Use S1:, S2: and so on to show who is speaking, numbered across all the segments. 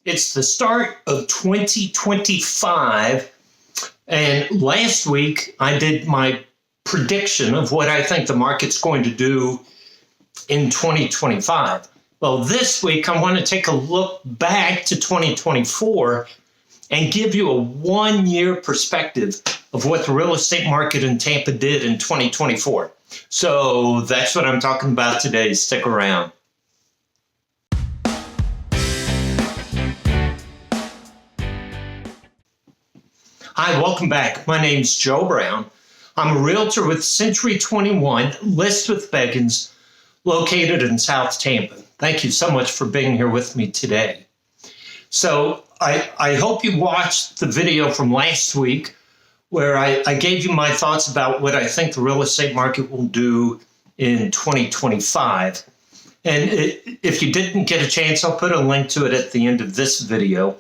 S1: It's the start of 2025, and last week I did my prediction of what I think the market's going to do in 2025. Well, this week I want to take a look back to 2024 and give you a one-year perspective of what the real estate market in Tampa did in 2024. So that's what I'm talking about today. Stick around. Hi, welcome back. My name's Joe Brown. I'm a realtor with Century 21, List with Beggins, located in South Tampa. Thank you so much for being here with me today. So I hope you watched the video from last week where I gave you my thoughts about what I think the real estate market will do in 2025. And if you didn't get a chance, I'll put a link to it at the end of this video.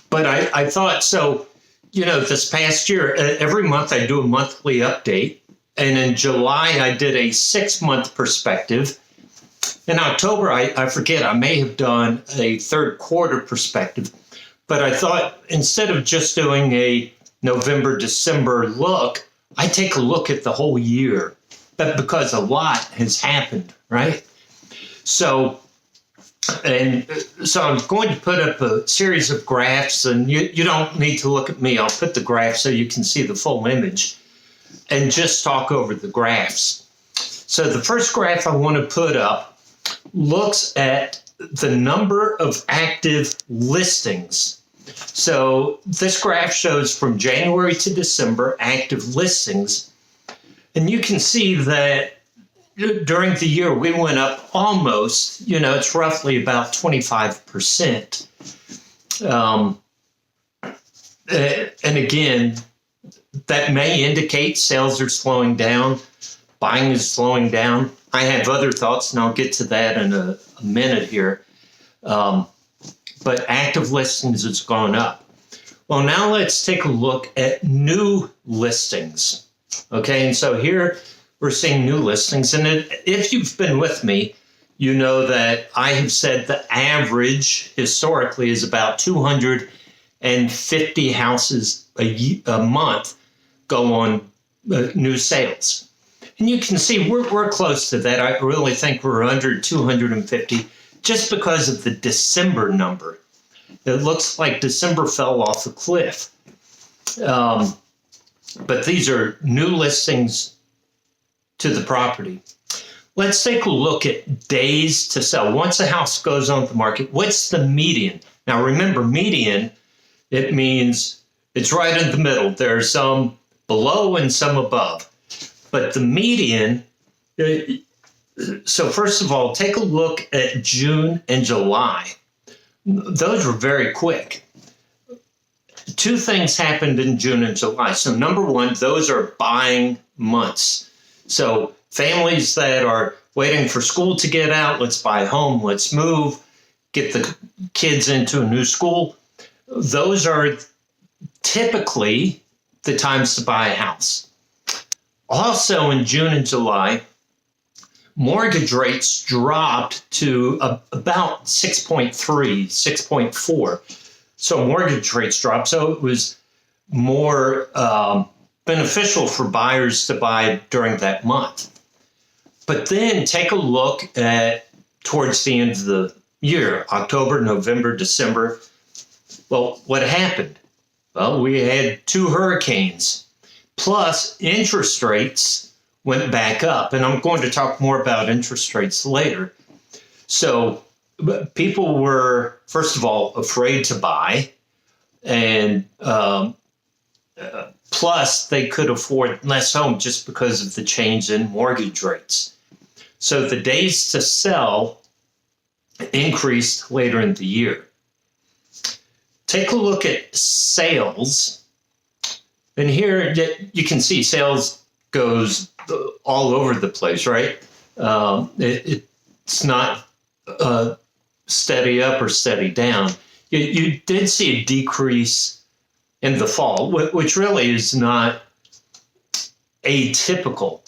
S1: But I thought, so, this past year, every month I do a monthly update. And in July, I did a 6-month perspective. In October, I forget, I may have done a third quarter perspective. But I thought instead of just doing a November, December look, I take a look at the whole year. But because a lot has happened, right? So I'm going to put up a series of graphs, and you don't need to look at me. I'll put the graph so you can see the full image and just talk over the graphs. So the first graph I want to put up looks at the number of active listings. So this graph shows from January to December active listings. And you can see that during the year, we went up almost, it's roughly about 25%. And again, that may indicate sales are slowing down, buying is slowing down. I have other thoughts, and I'll get to that in a minute here. But active listings has gone up. Well, now let's take a look at new listings. Okay, and so here we're seeing new listings. And if you've been with me, you know that I have said the average historically is about 250 houses a month go on new sales. And you can see we're close to that. I really think we're under 250 just because of the December number. It looks like December fell off a cliff. But these are new listings to the property. Let's take a look at days to sell. Once a house goes on the market, what's the median? Now remember, median, it means it's right in the middle. There's some below and some above. But the median, so first of all, take a look at June and July. Those were very quick. Two things happened in June and July. So number one, those are buying months. So families that are waiting for school to get out, let's buy a home, let's move, get the kids into a new school. Those are typically the times to buy a house. Also in June and July, mortgage rates dropped to about 6.3, 6.4. So mortgage rates dropped. So it was more beneficial for buyers to buy during that month. But then take a look at towards the end of the year, October, November, December. Well, what happened? Well, we had 2 hurricanes, plus interest rates went back up. And I'm going to talk more about interest rates later. So people were, first of all, afraid to buy, and plus they could afford less home just because of the change in mortgage rates. So the days to sell increased later in the year. Take a look at sales. And here you can see sales goes all over the place, right? It's not steady up or steady down. You did see a decrease in the fall, which really is not atypical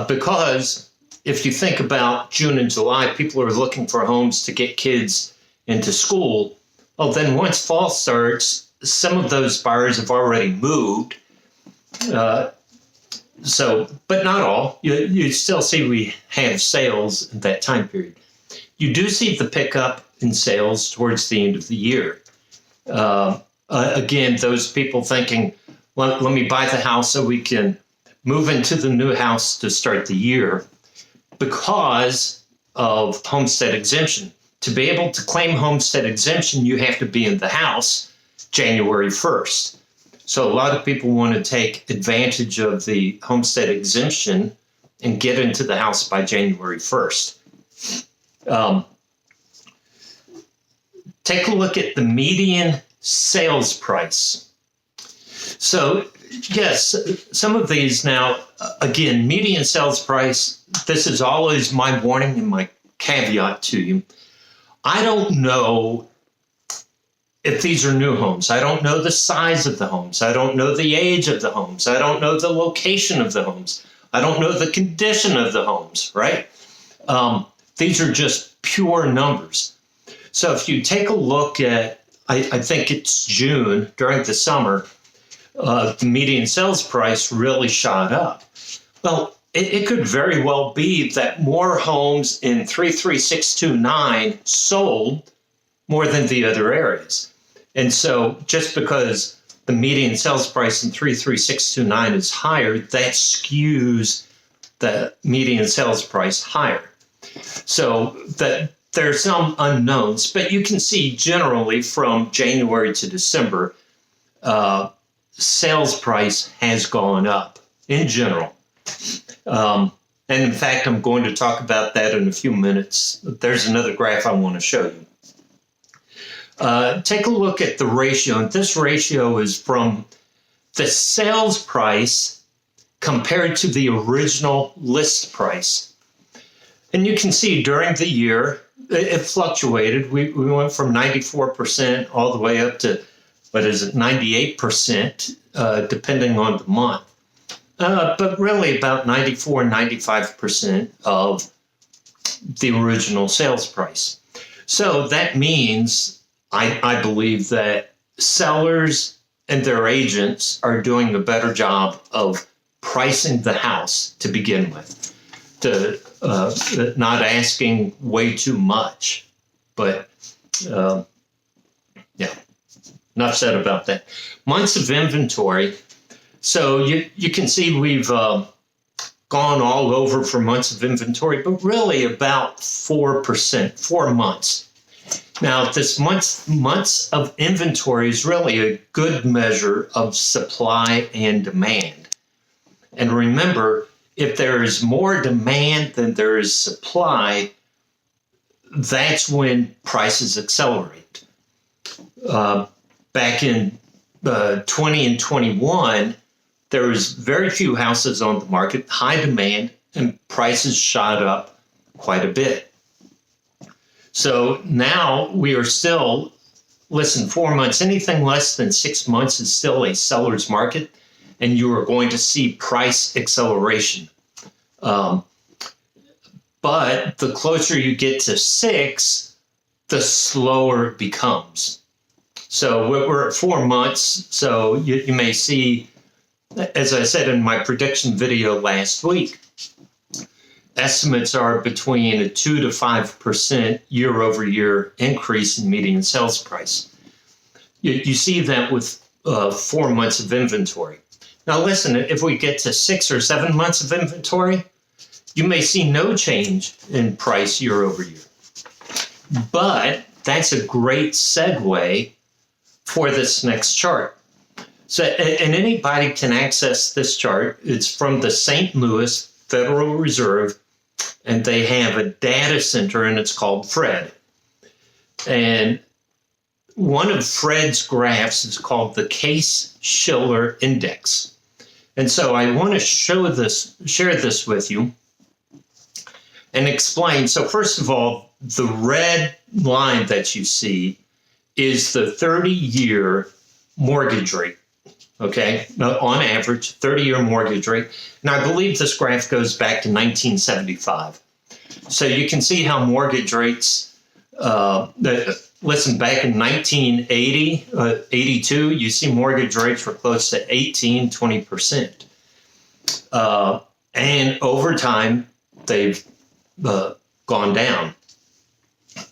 S1: because if you think about June and July, people are looking for homes to get kids into school. Well, then once fall starts, some of those buyers have already moved. But not all. You still see we have sales in that time period. You do see the pickup in sales towards the end of the year. Again, those people thinking, let me buy the house so we can move into the new house to start the year because of homestead exemption. To be able to claim homestead exemption, you have to be in the house January 1st. So a lot of people want to take advantage of the homestead exemption and get into the house by January 1st. Take a look at the median sales price. So yes, some of these now, again, median sales price, this is always my warning and my caveat to you. I don't know if these are new homes. I don't know the size of the homes. I don't know the age of the homes. I don't know the location of the homes. I don't know the condition of the homes, right? These are just pure numbers. So if you take a look at, I think it's June during the summer, the median sales price really shot up. Well, it could very well be that more homes in 33629 sold more than the other areas. And so just because the median sales price in 33629 is higher, that skews the median sales price higher. So that there are some unknowns, but you can see generally from January to December, sales price has gone up in general. And in fact, I'm going to talk about that in a few minutes. There's another graph I want to show you. Take a look at the ratio, and this ratio is from the sales price compared to the original list price. And you can see during the year, it fluctuated. We went from 94% all the way up to, 98%, depending on the month. But really about 94, 95% of the original sales price. So that means I believe that sellers and their agents are doing a better job of pricing the house to begin with, to not asking way too much. But yeah, enough said about that. Months of inventory. So you can see we've gone all over for months of inventory, but really about 4%, 4 months. Now, this months of inventory is really a good measure of supply and demand. And remember, if there is more demand than there is supply, that's when prices accelerate. Back in 20 and 21, there was very few houses on the market, high demand, and prices shot up quite a bit. So now we are still, 4 months, anything less than 6 months is still a seller's market, and you are going to see price acceleration. But the closer you get to 6, the slower it becomes. So we're at 4 months, so you may see, as I said in my prediction video last week, estimates are between a 2 to 5% year-over-year increase in median sales price. You see that with 4 months of inventory. Now listen, if we get to 6 or 7 months of inventory, you may see no change in price year-over-year. But that's a great segue for this next chart. So, and anybody can access this chart. It's from the St. Louis Federal Reserve, and they have a data center, and it's called Fred. And one of Fred's graphs is called the Case-Shiller Index. And so I want to share this with you and explain. So first of all, the red line that you see is the 30-year mortgage rate. Okay, on average, 30-year mortgage rate. And I believe this graph goes back to 1975. So you can see how mortgage rates, listen, back in 1980, 82, you see mortgage rates were close to 18, 20%. And over time, they've gone down.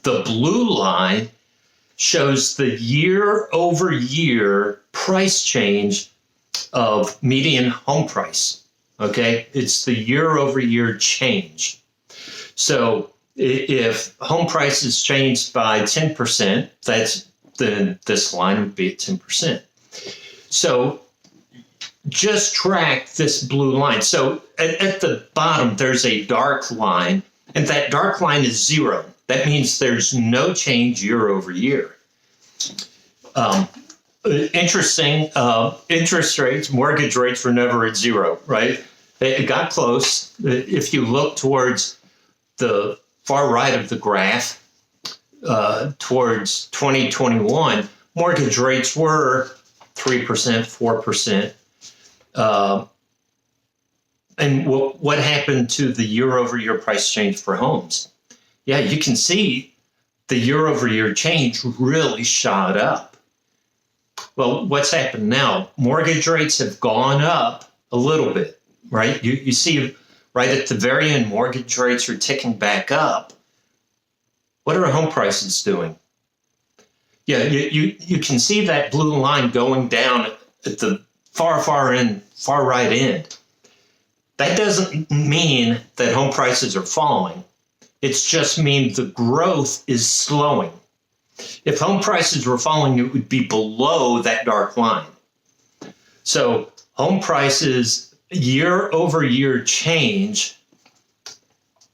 S1: The blue line shows the year-over-year price change of median home price. Okay, it's the year-over-year change. So if home prices changed by 10%, then this line would be at 10%. So just track this blue line. So at the bottom, there's a dark line, and that dark line is 0. That means there's no change year over year. Interesting, interest rates, mortgage rates were never at 0, right? It got close. If you look towards the far right of the graph, towards 2021, mortgage rates were 3%, 4%. And what happened to the year-over-year price change for homes? Yeah, you can see the year-over-year change really shot up. Well, what's happened now? Mortgage rates have gone up a little bit, right? You see right at the very end, mortgage rates are ticking back up. What are home prices doing? Yeah, you can see that blue line going down at the far right end. That doesn't mean that home prices are falling. It's just means the growth is slowing. If home prices were falling, it would be below that dark line. So home prices year over year change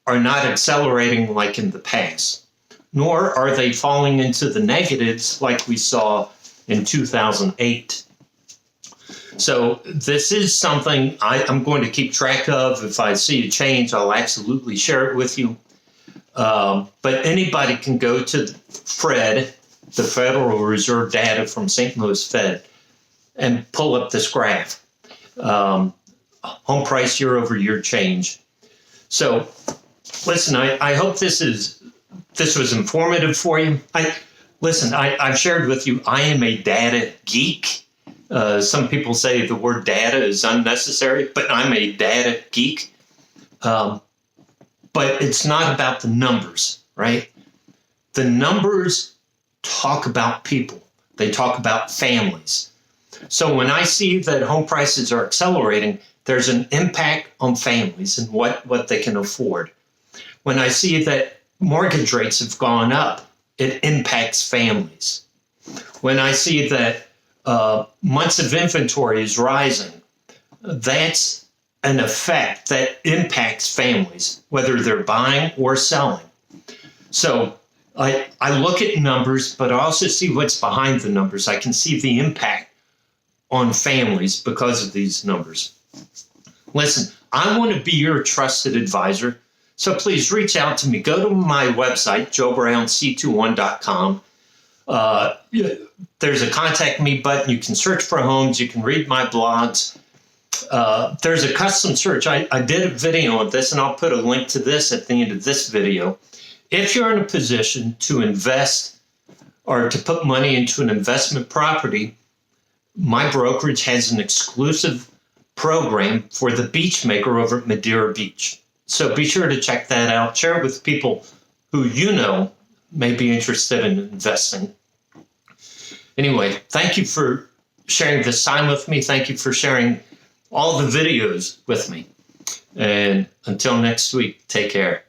S1: are not accelerating like in the past, nor are they falling into the negatives like we saw in 2008. So this is something I'm going to keep track of. If I see a change, I'll absolutely share it with you. But anybody can go to Fred, the Federal Reserve data from St. Louis Fed, and pull up this graph. Home price year over year change. So listen, I hope this was informative for you. I've shared with you, I am a data geek. Some people say the word data is unnecessary, but I'm a data geek. But it's not about the numbers, right? The numbers talk about people. They talk about families. So when I see that home prices are accelerating, there's an impact on families and what they can afford. When I see that mortgage rates have gone up, it impacts families. When I see that months of inventory is rising, that's an effect that impacts families, whether they're buying or selling. So I look at numbers, but I also see what's behind the numbers. I can see the impact on families because of these numbers. Listen, I want to be your trusted advisor, so please reach out to me. Go to my website, joebrownc21.com. There's a contact me button. You can search for homes. You can read my blogs. There's a custom search. I did a video on this, and I'll put a link to this at the end of this video. If you're in a position to invest or to put money into an investment property, my brokerage has an exclusive program for the beach maker over at Madeira Beach. So be sure to check that out. Share it with people who you know may be interested in investing. Anyway, thank you for sharing this time with me. Thank you for sharing all the videos with me. And until next week, take care.